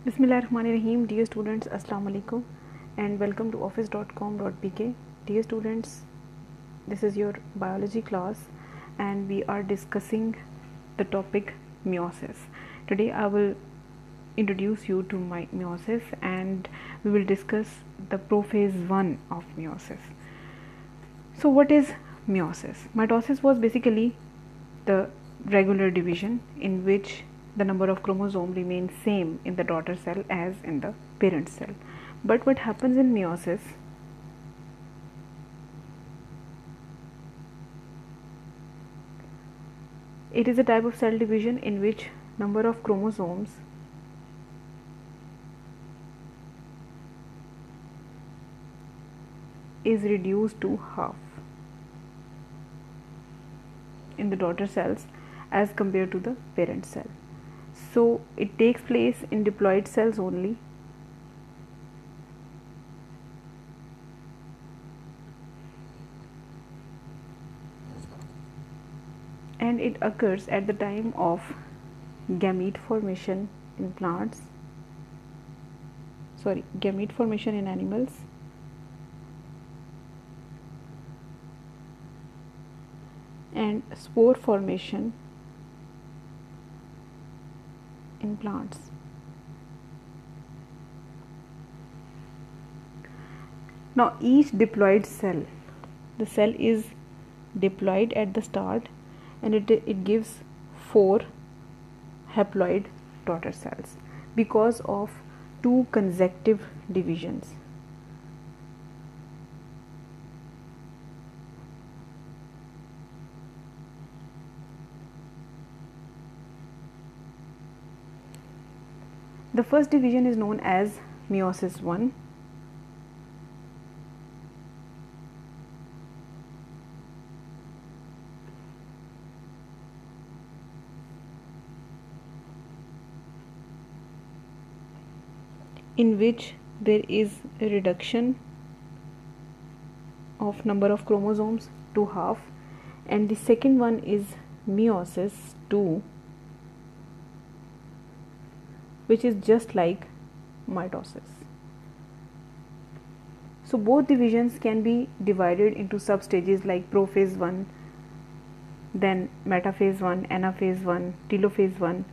Bismillahirrahmanirrahim. Dear students, Assalamu alaikum and welcome to office.com.pk. Dear students, this is your biology class and we are discussing the topic meiosis. Today I will introduce you to meiosis and we will discuss the prophase 1 of meiosis. So what is meiosis? Mitosis was basically the regular division in which the number of chromosomes remains same in the daughter cell as in the parent cell. But what happens in meiosis, it is a type of cell division in which number of chromosomes is reduced to half in the daughter cells as compared to the parent cell. So it takes place in diploid cells only, and it occurs at the time of gamete formation in gamete formation in animals and spore formation in plants. Now each diploid cell, the cell is diploid at the start and it gives 4 haploid daughter cells because of 2 consecutive divisions. The first division is known as meiosis 1. In which there is a reduction of number of chromosomes to half, and the second one is meiosis 2, which is just like mitosis. So both divisions can be divided into substages like prophase 1, then metaphase 1, anaphase 1, telophase 1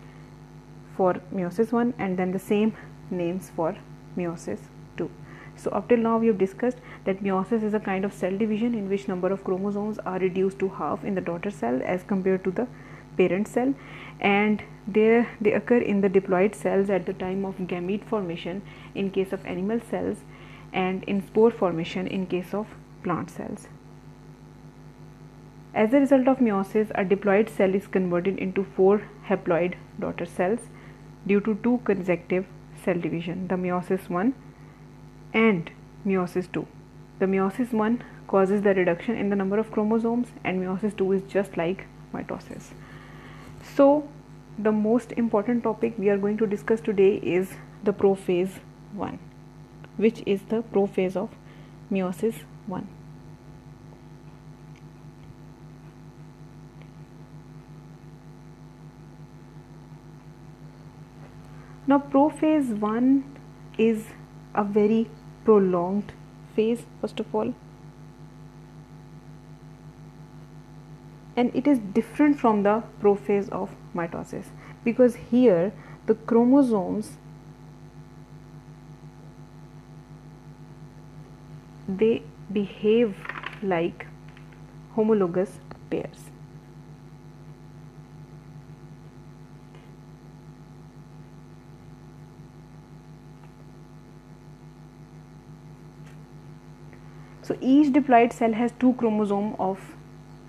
for meiosis 1, and then the same names for meiosis 2. So up till now we have discussed that meiosis is a kind of cell division in which number of chromosomes are reduced to half in the daughter cell as compared to the parent cell, and they occur in the diploid cells at the time of gamete formation in case of animal cells and in spore formation in case of plant cells. As a result of meiosis, a diploid cell is converted into 4 haploid daughter cells due to 2 consecutive cell division, the meiosis 1 and meiosis 2. The meiosis 1 causes the reduction in the number of chromosomes and meiosis 2 is just like mitosis. So the most important topic we are going to discuss today is the prophase 1, which is the prophase of meiosis 1. Now prophase 1 is a very prolonged phase first of all, and it is different from the prophase of mitosis because here the chromosomes, they behave like homologous pairs. So each diploid cell has 2 chromosomes of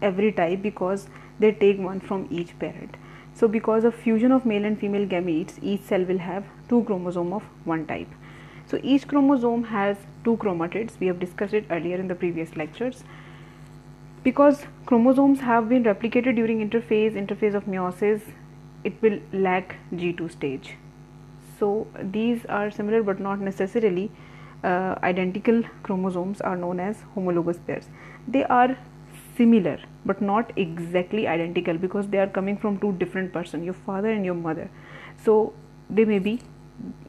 every type because they take one from each parent. So because of fusion of male and female gametes, each cell will have 2 chromosomes of one type. So each chromosome has 2 chromatids. We have discussed it earlier in the previous lectures. Because chromosomes have been replicated during interphase of meiosis, it will lack G2 stage. So these are similar but not necessarily identical chromosomes are known as homologous pairs. They are similar but not exactly identical because they are coming from 2 different persons, your father and your mother. So they may be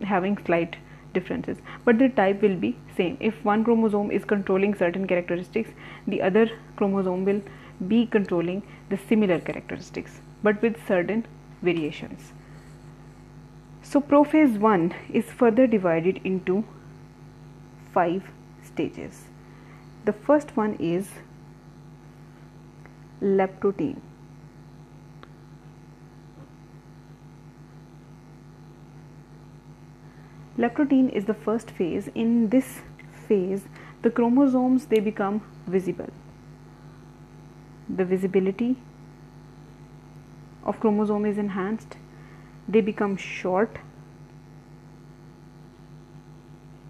having slight differences, but the type will be same. If one chromosome is controlling certain characteristics, the other chromosome will be controlling the similar characteristics, but with certain variations. So prophase 1 is further divided into 5 stages. The first one is leptotene. Leptotene is the first phase. In this phase, the chromosomes, they become visible. The visibility of chromosome is enhanced. They become short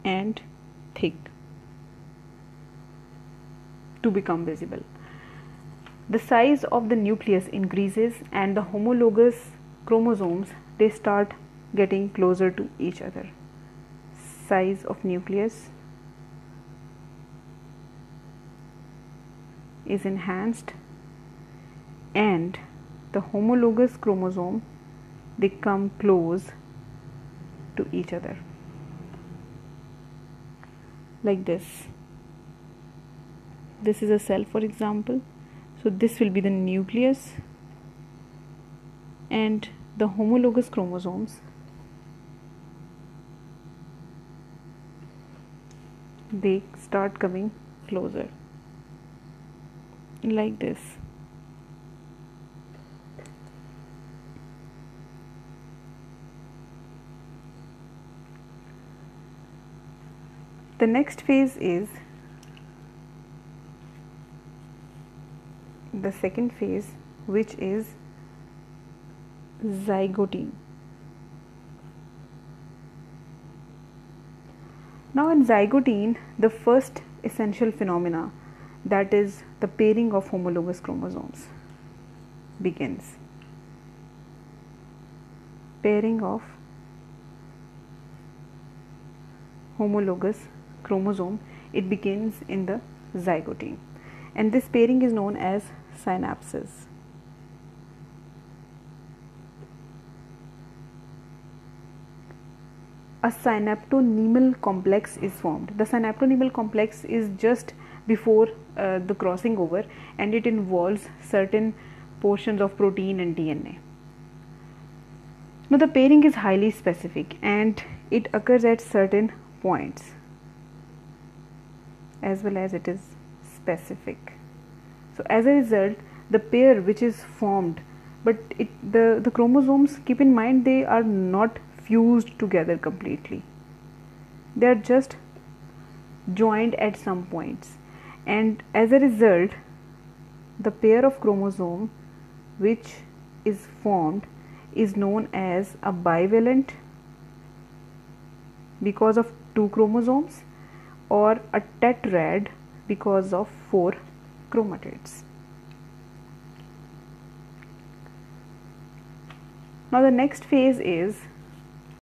and thick to become visible. The size of the nucleus increases, and the homologous chromosomes, they start getting closer to each other. Size of nucleus is enhanced, and the homologous chromosome, they come close to each other like this. This is a cell, for example. So this will be the nucleus, and the homologous chromosomes, they start coming closer like this. The next phase is the second phase, which is zygotine. Now in zygotine, the first essential phenomena, that is the pairing of homologous chromosomes, begins. Pairing of homologous chromosome, it begins in the zygotine, and this pairing is known as synapses. A synaptonemal complex is formed. The synaptonemal complex is just before the crossing over, and it involves certain portions of protein and DNA. Now the pairing is highly specific, and it occurs at certain points, as well as it is specific. So as a result, the pair which is formed, but the chromosomes, keep in mind, they are not fused together completely. They are just joined at some points, and as a result, the pair of chromosome which is formed is known as a bivalent because of 2 chromosomes, or a tetrad because of 4 chromatids. Now the next phase is